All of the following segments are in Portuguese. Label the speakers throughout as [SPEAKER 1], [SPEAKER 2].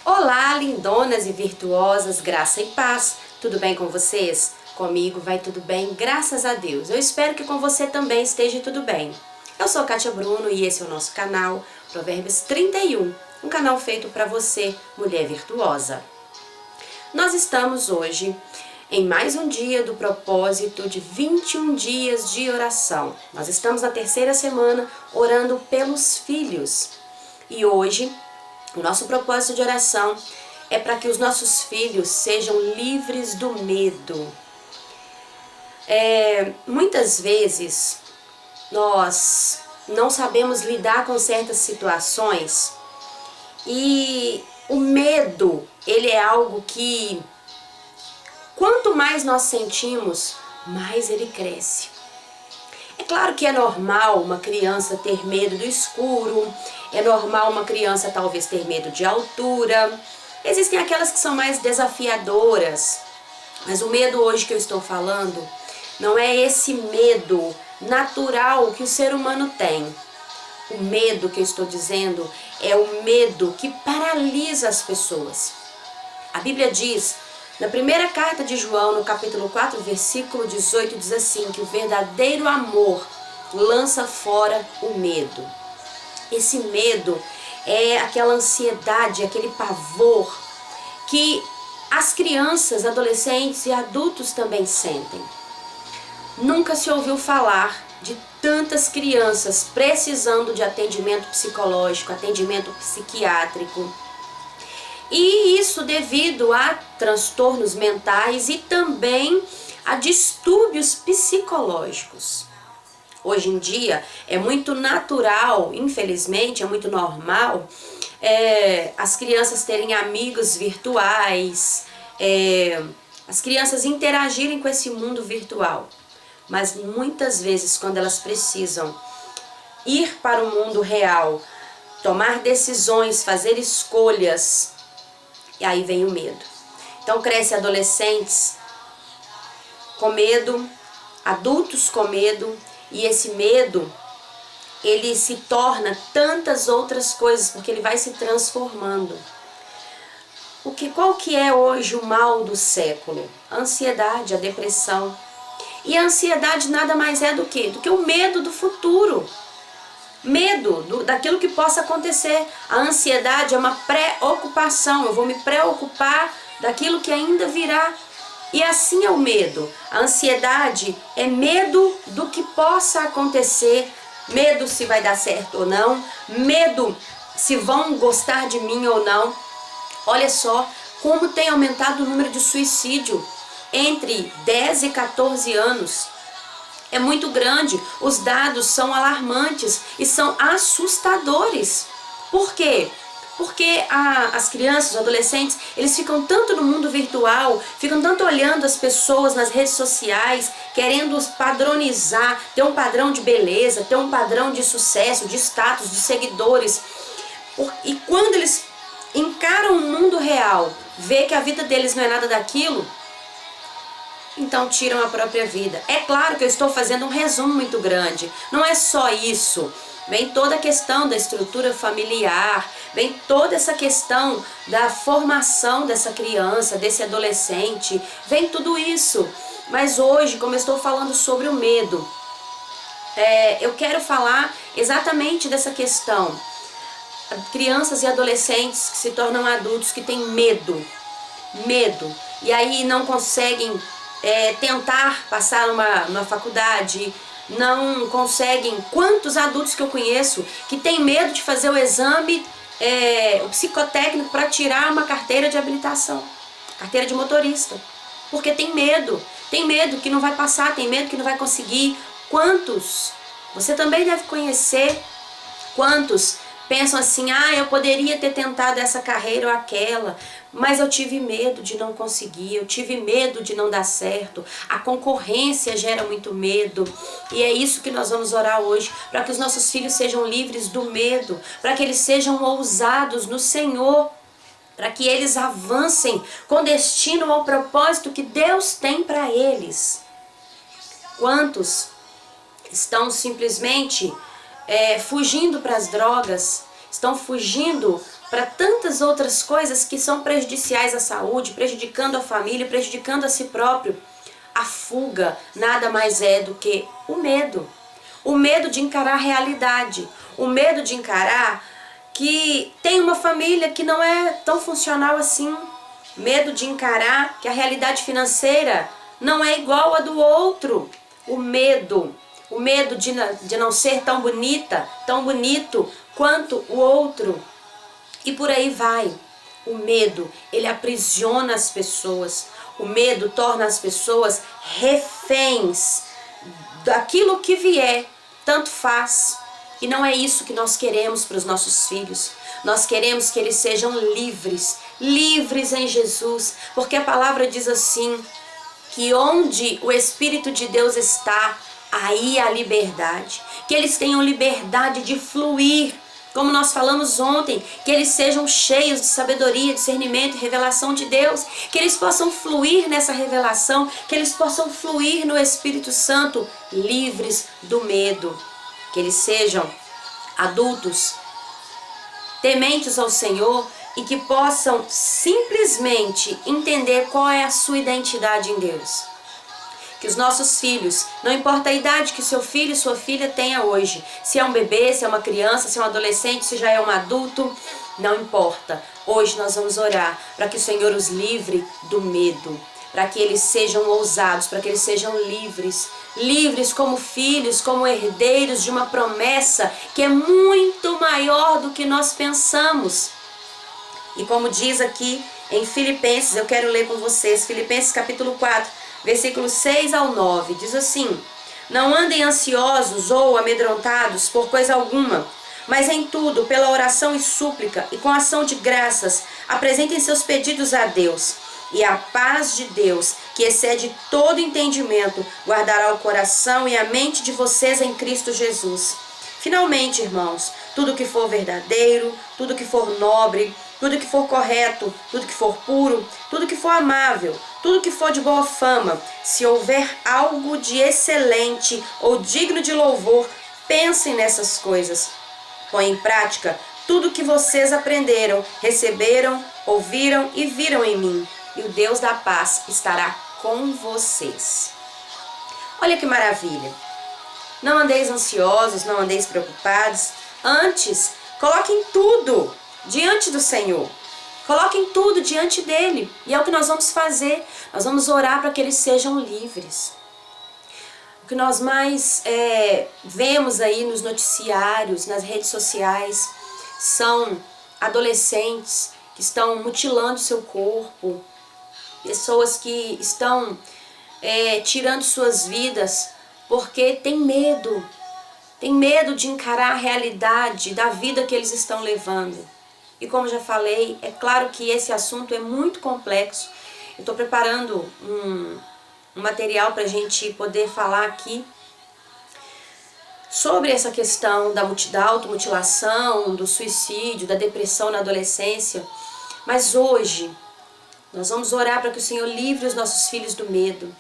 [SPEAKER 1] Olá, lindonas e virtuosas, graça e paz. Tudo bem com vocês? Comigo vai tudo bem, graças a Deus. Eu espero que com você também esteja tudo bem. Eu sou Kátia Bruno e esse é o nosso canal Provérbios 31, um canal feito para você, mulher virtuosa. Nós estamos hoje em mais um dia do propósito de 21 dias de oração. Nós estamos na terceira semana orando pelos filhos. E hoje o nosso propósito de oração é para que os nossos filhos sejam livres do medo. Muitas vezes nós não sabemos lidar com certas situações e o medo, ele é algo que quanto mais nós sentimos, mais ele cresce. É claro que é normal uma criança ter medo do escuro, é normal uma criança talvez ter medo de altura. Existem aquelas que são mais desafiadoras, mas o medo hoje que eu estou falando não é esse medo natural que o ser humano tem. O medo que eu estou dizendo é o medo que paralisa as pessoas. A Bíblia diz, na primeira carta de João, no capítulo 4, versículo 18, diz assim, que o verdadeiro amor lança fora o medo. Esse medo é aquela ansiedade, aquele pavor que as crianças, adolescentes e adultos também sentem. Nunca se ouviu falar de tantas crianças precisando de atendimento psicológico, atendimento psiquiátrico. E isso devido a transtornos mentais e também a distúrbios psicológicos. Hoje em dia é muito natural, infelizmente, é muito normal as crianças terem amigos virtuais, as crianças interagirem com esse mundo virtual. Mas muitas vezes quando elas precisam ir para o mundo real, tomar decisões, fazer escolhas, e aí vem o medo. Então cresce adolescentes com medo, adultos com medo, e esse medo, ele se torna tantas outras coisas, porque ele vai se transformando. Qual que é hoje o mal do século? A ansiedade, a depressão. E a ansiedade nada mais é do que o medo do futuro. Medo daquilo que possa acontecer. A ansiedade é uma preocupação. Eu vou me preocupar daquilo que ainda virá. E assim é o medo. A ansiedade é medo do que possa acontecer. Medo se vai dar certo ou não. Medo se vão gostar de mim ou não. Olha só como tem aumentado o número de suicídio entre 10 e 14 anos. É muito grande, os dados são alarmantes e são assustadores. Por quê? Porque as crianças, os adolescentes, eles ficam tanto no mundo virtual, ficam tanto olhando as pessoas nas redes sociais, querendo padronizar, ter um padrão de beleza, ter um padrão de sucesso, de status, de seguidores. E quando eles encaram o mundo real, vê que a vida deles não é nada daquilo, então tiram a própria vida. É claro que eu estou fazendo um resumo muito grande. Não é só isso. Vem toda a questão da estrutura familiar, vem toda essa questão da formação dessa criança, desse adolescente, vem tudo isso. Mas hoje, como eu estou falando sobre o medo, eu quero falar exatamente dessa questão. Crianças e adolescentes que se tornam adultos, que têm medo, e aí não conseguem tentar passar numa faculdade, não conseguem. Quantos adultos que eu conheço que têm medo de fazer o exame, o psicotécnico, para tirar uma carteira de habilitação, carteira de motorista, porque tem medo que não vai passar, tem medo que não vai conseguir. Quantos? Você também deve conhecer. Quantos pensam assim, eu poderia ter tentado essa carreira ou aquela, mas eu tive medo de não conseguir, eu tive medo de não dar certo. A concorrência gera muito medo, e é isso que nós vamos orar hoje, para que os nossos filhos sejam livres do medo, para que eles sejam ousados no Senhor, para que eles avancem com destino ao propósito que Deus tem para eles. Quantos estão simplesmente fugindo para as drogas, estão fugindo para tantas outras coisas que são prejudiciais à saúde, prejudicando a família, prejudicando a si próprio. A fuga nada mais é do que o medo. O medo de encarar a realidade, o medo de encarar que tem uma família que não é tão funcional assim, medo de encarar que a realidade financeira não é igual à do outro, o medo de não ser tão bonita, tão bonito quanto o outro, e por aí vai. O medo, ele aprisiona as pessoas, o medo torna as pessoas reféns daquilo que vier, tanto faz. E não é isso que nós queremos para os nossos filhos. Nós queremos que eles sejam livres, livres em Jesus, porque a palavra diz assim, que onde o Espírito de Deus está, aí há liberdade. Que eles tenham liberdade de fluir, como nós falamos ontem, que eles sejam cheios de sabedoria, discernimento e revelação de Deus, que eles possam fluir nessa revelação, que eles possam fluir no Espírito Santo, livres do medo. Que eles sejam adultos, tementes ao Senhor e que possam simplesmente entender qual é a sua identidade em Deus. Que os nossos filhos, não importa a idade que seu filho e sua filha tenha hoje, se é um bebê, se é uma criança, se é um adolescente, se já é um adulto, não importa. Hoje nós vamos orar para que o Senhor os livre do medo, para que eles sejam ousados, para que eles sejam livres, livres como filhos, como herdeiros de uma promessa que é muito maior do que nós pensamos. E como diz aqui em Filipenses, eu quero ler com vocês, Filipenses capítulo 4, versículos 6 ao 9, diz assim: não andem ansiosos ou amedrontados por coisa alguma, mas em tudo, pela oração e súplica, e com ação de graças, apresentem seus pedidos a Deus. E a paz de Deus, que excede todo entendimento, guardará o coração e a mente de vocês em Cristo Jesus. Finalmente, irmãos, tudo que for verdadeiro, tudo que for nobre, tudo que for correto, tudo que for puro, tudo que for amável, tudo que for de boa fama, se houver algo de excelente ou digno de louvor, pensem nessas coisas. Põe em prática tudo que vocês aprenderam, receberam, ouviram e viram em mim, e o Deus da paz estará com vocês. Olha que maravilha! Não andeis ansiosos, não andeis preocupados. Antes, coloquem tudo diante do Senhor. Coloquem tudo diante dele. E é o que nós vamos fazer. Nós vamos orar para que eles sejam livres. O que nós mais vemos aí nos noticiários, nas redes sociais, são adolescentes que estão mutilando seu corpo, pessoas que estão tirando suas vidas porque tem medo de encarar a realidade da vida que eles estão levando. E como já falei, é claro que esse assunto é muito complexo. Eu estou preparando um material para a gente poder falar aqui sobre essa questão da automutilação, do suicídio, da depressão na adolescência. Mas hoje nós vamos orar para que o Senhor livre os nossos filhos do medo.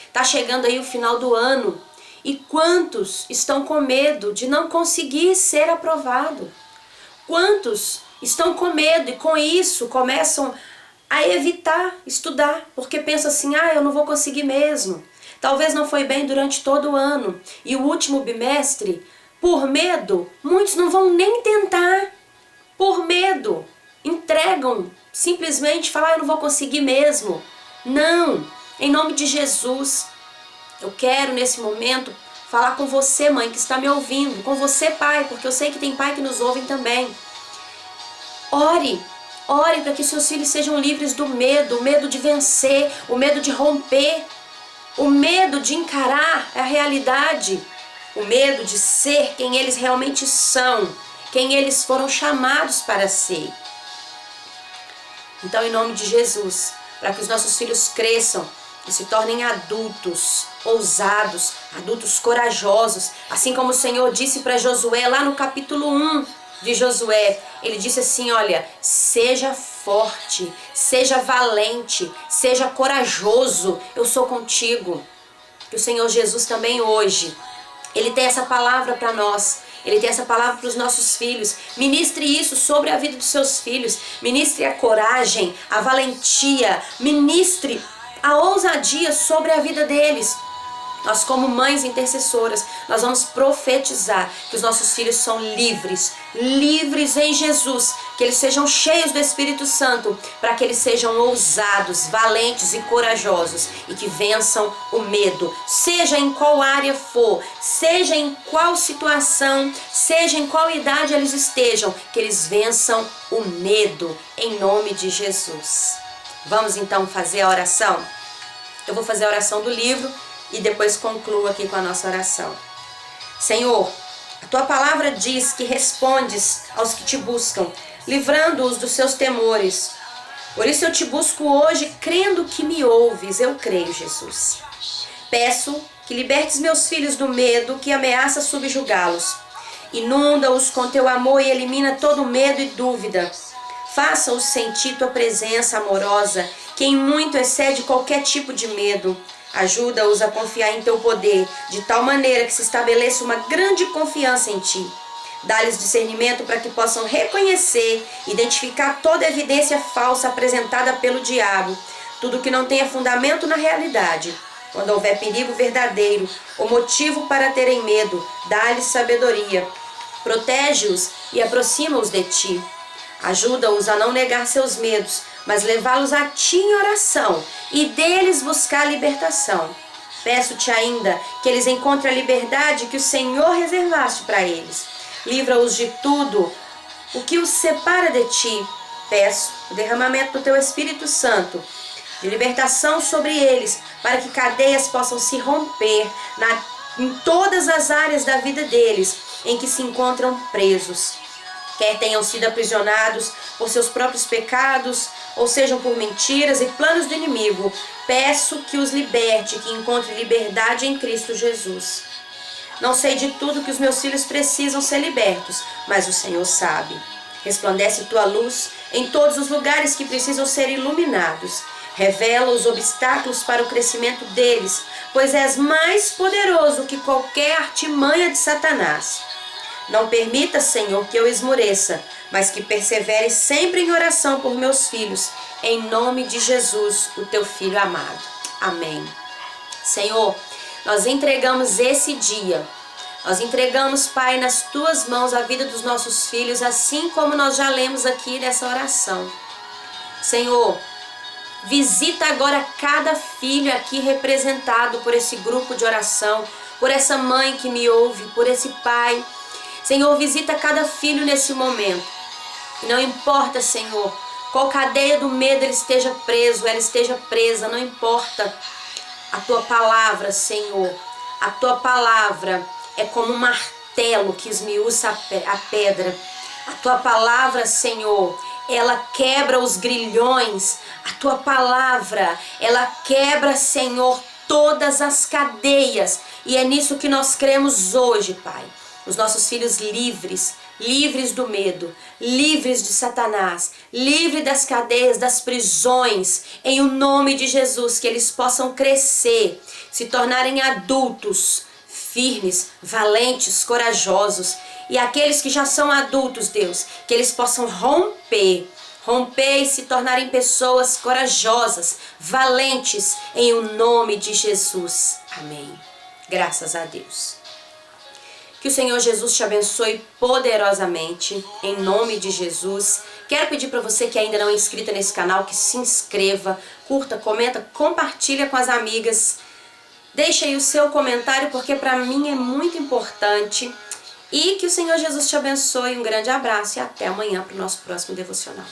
[SPEAKER 1] Está chegando aí o final do ano. E quantos estão com medo de não conseguir ser aprovado? Quantos estão com medo e com isso começam a evitar estudar, porque pensam assim, eu não vou conseguir mesmo. Talvez não foi bem durante todo o ano. E o último bimestre, por medo, muitos não vão nem tentar. Por medo, entregam, simplesmente falam, eu não vou conseguir mesmo. Não, em nome de Jesus. Eu quero nesse momento falar com você, mãe, que está me ouvindo, com você, pai, porque eu sei que tem pai que nos ouvem também. Ore para que seus filhos sejam livres do medo, o medo de vencer, o medo de romper, o medo de encarar a realidade, o medo de ser quem eles realmente são, quem eles foram chamados para ser. Então, em nome de Jesus, para que os nossos filhos cresçam e se tornem adultos, ousados, adultos corajosos, assim como o Senhor disse para Josué lá no capítulo 1 de Josué, ele disse assim, olha, seja forte, seja valente, seja corajoso, eu sou contigo. Que o Senhor Jesus também hoje, ele tem essa palavra para nós, Ele tem essa palavra para os nossos filhos. Ministre isso sobre a vida dos seus filhos. Ministre a coragem, a valentia. Ministre a ousadia sobre a vida deles. Nós, como mães intercessoras, nós vamos profetizar que os nossos filhos são livres, livres em Jesus, que eles sejam cheios do Espírito Santo, para que eles sejam ousados, valentes e corajosos e que vençam o medo, seja em qual área for, seja em qual situação, seja em qual idade eles estejam, que eles vençam o medo, em nome de Jesus. Vamos então fazer a oração? Eu vou fazer a oração do livro e depois concluo aqui com a nossa oração. Senhor, a tua palavra diz que respondes aos que te buscam, livrando-os dos seus temores. Por isso eu te busco hoje, crendo que me ouves. Eu creio, Jesus. Peço que libertes meus filhos do medo que ameaça subjugá-los. Inunda-os com teu amor e elimina todo medo e dúvida. Faça-os sentir tua presença amorosa, que em muito excede qualquer tipo de medo. Ajuda-os a confiar em teu poder, de tal maneira que se estabeleça uma grande confiança em ti. Dá-lhes discernimento para que possam reconhecer, identificar toda evidência falsa apresentada pelo diabo, tudo que não tenha fundamento na realidade. Quando houver perigo verdadeiro ou motivo para terem medo, dá-lhes sabedoria. Protege-os e aproxima-os de ti. Ajuda-os a não negar seus medos, mas levá-los a ti em oração e deles buscar libertação. Peço-te ainda que eles encontrem a liberdade que o Senhor reservaste para eles. Livra-os de tudo o que os separa de ti. Peço o derramamento do teu Espírito Santo, de libertação sobre eles, para que cadeias possam se romper em todas as áreas da vida deles em que se encontram presos. Quer tenham sido aprisionados por seus próprios pecados, ou sejam por mentiras e planos do inimigo, peço que os liberte, que encontre liberdade em Cristo Jesus. Não sei de tudo que os meus filhos precisam ser libertos, mas o Senhor sabe. Resplandece tua luz em todos os lugares que precisam ser iluminados. Revela os obstáculos para o crescimento deles, pois és mais poderoso que qualquer artimanha de Satanás. Não permita, Senhor, que eu esmoreça, mas que persevere sempre em oração por meus filhos, em nome de Jesus, o teu Filho amado. Amém. Senhor, nós entregamos esse dia, nós entregamos, Pai, nas tuas mãos a vida dos nossos filhos, assim como nós já lemos aqui nessa oração. Senhor, visita agora cada filho aqui representado por esse grupo de oração, por essa mãe que me ouve, por esse pai. Senhor, visita cada filho nesse momento. E não importa, Senhor, qual cadeia do medo ele esteja preso, ela esteja presa, não importa. A tua palavra, Senhor, a tua palavra é como um martelo que esmiuça a pedra. A tua palavra, Senhor, ela quebra os grilhões. A tua palavra, ela quebra, Senhor, todas as cadeias. E é nisso que nós cremos hoje, Pai. Os nossos filhos livres, livres do medo, livres de Satanás, livres das cadeias, das prisões, em o nome de Jesus, que eles possam crescer, se tornarem adultos, firmes, valentes, corajosos, e aqueles que já são adultos, Deus, que eles possam romper e se tornarem pessoas corajosas, valentes, em o nome de Jesus. Amém. Graças a Deus. Que o Senhor Jesus te abençoe poderosamente, em nome de Jesus. Quero pedir para você que ainda não é inscrita nesse canal, que se inscreva, curta, comenta, compartilha com as amigas. Deixa aí o seu comentário, porque para mim é muito importante. E que o Senhor Jesus te abençoe. Um grande abraço e até amanhã para o nosso próximo devocional.